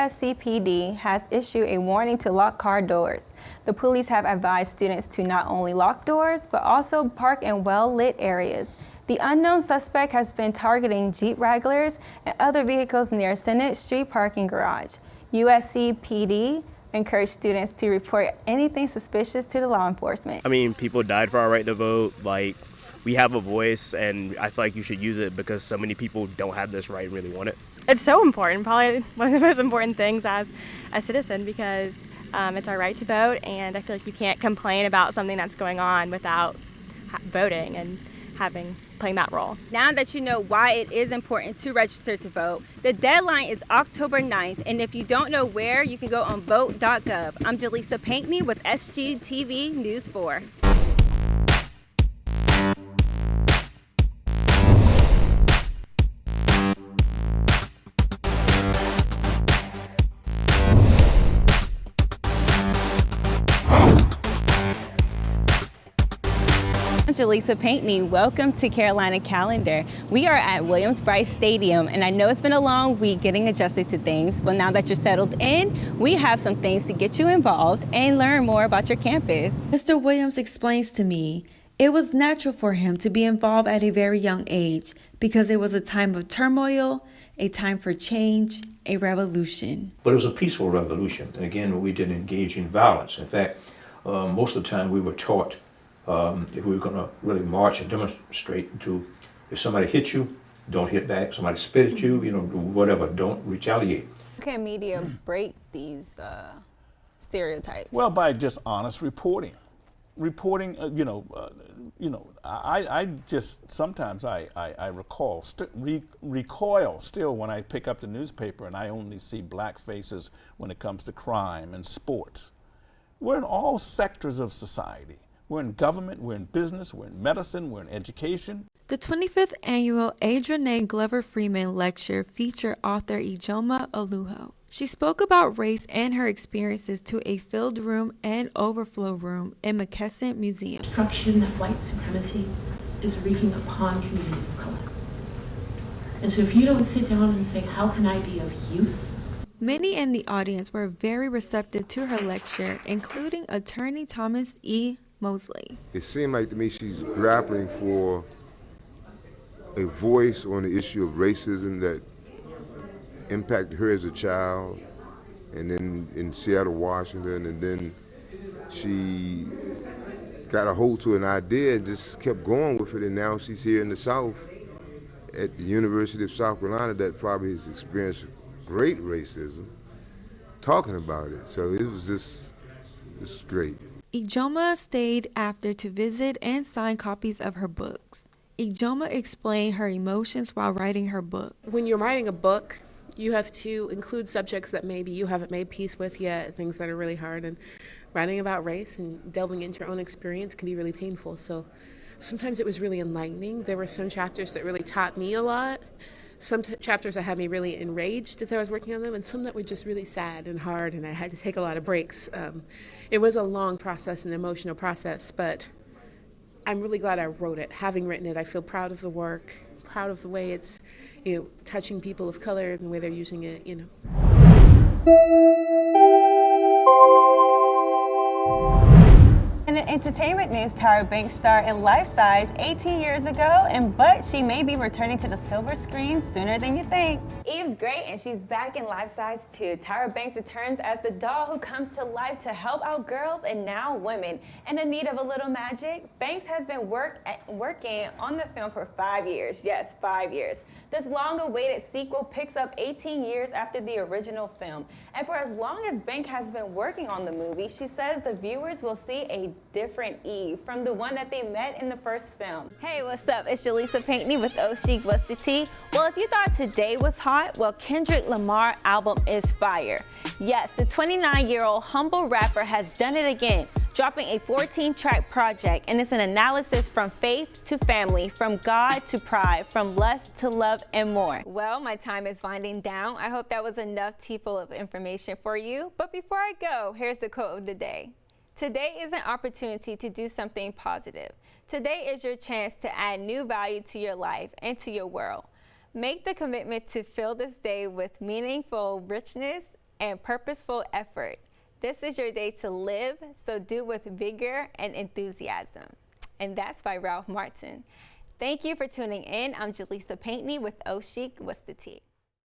USCPD has issued a warning to lock car doors. The police have advised students to not only lock doors, but also park in well-lit areas. The unknown suspect has been targeting Jeep Wranglers and other vehicles near Senate Street parking garage. USCPD encouraged students to report anything suspicious to the law enforcement. I mean, people died for our right to vote. Like, we have a voice, and I feel like you should use it because so many people don't have this right and really want it. It's so important, probably one of the most important things as a citizen, because it's our right to vote, and I feel like you can't complain about something that's going on without voting and playing that role. Now that you know why it is important to register to vote, the deadline is October 9th, and if you don't know where, you can go on vote.gov. I'm Jalesa Pinckney with SGTV News 4. Jalesa Pinckney, welcome to Carolina Calendar. We are at Williams-Brice Stadium, and I know it's been a long week getting adjusted to things. Well, now that you're settled in, we have some things to get you involved and learn more about your campus. Mr. Williams explains to me it was natural for him to be involved at a very young age because it was a time of turmoil, a time for change, a revolution. But it was a peaceful revolution, and again, we didn't engage in violence. In fact, most of the time we were taught if we were going to really march and demonstrate to, if somebody hit you, don't hit back. Somebody spit at you, do whatever, don't retaliate. How can media break these stereotypes? Well, by just honest reporting. Reporting, I just, sometimes I recoil still when I pick up the newspaper and I only see black faces when it comes to crime and sports. We're in all sectors of society. We're in government, we're in business, we're in medicine, we're in education. The 25th annual Adrienne Glover Freeman Lecture featured author Ijoma Oluho. She spoke about race and her experiences to a filled room and overflow room in McKesson Museum. Destruction that white supremacy is wreaking upon communities of color. And so if you don't sit down and say, how can I be of use? Many in the audience were very receptive to her lecture, including attorney Thomas E. Mosley. It seemed like to me she's grappling for a voice on the issue of racism that impacted her as a child, and then in Seattle, Washington, and then she got a hold to an idea and just kept going with it, and now she's here in the South at the University of South Carolina that probably has experienced great racism, talking about it. So it was just great. Ijoma stayed after to visit and sign copies of her books. Ijoma explained her emotions while writing her book. When you're writing a book, you have to include subjects that maybe you haven't made peace with yet, things that are really hard. And writing about race and delving into your own experience can be really painful. So sometimes it was really enlightening. There were some chapters that really taught me a lot. Some chapters that had me really enraged as I was working on them, and some that were just really sad and hard, and I had to take a lot of breaks. It was a long process, an emotional process, but I'm really glad I wrote it. Having written it, I feel proud of the work, proud of the way it's, touching people of color and the way they're using it, In entertainment news, Tyra Banks starred in Life Size 18 years ago, but she may be returning to the silver screen sooner than you think. Eve's great, and she's back in Life Size 2. Tyra Banks returns as the doll who comes to life to help out girls and now women in the need of a little magic. Banks has been working on the film for 5 years. Yes, 5 years. This long-awaited sequel picks up 18 years after the original film. And for as long as Banks has been working on the movie, she says the viewers will see a different Eve from the one that they met in the first film. Hey, what's up? It's Jalesa Pinckney with Oh Chic, What's the Tea? Well, if you thought today was hot, well, Kendrick Lamar album is fire. Yes, the 29-year-old humble rapper has done it again, dropping a 14-track project, and it's an analysis from faith to family, from God to pride, from lust to love, and more. Well, my time is winding down. I hope that was enough tea full of information for you. But before I go, here's the quote of the day. Today is an opportunity to do something positive. Today is your chance to add new value to your life and to your world. Make the commitment to fill this day with meaningful richness and purposeful effort. This is your day to live, so do with vigor and enthusiasm. And that's by Ralph Martin. Thank you for tuning in. I'm Jalesa Pinckney with Oh Chic, What's the Tea?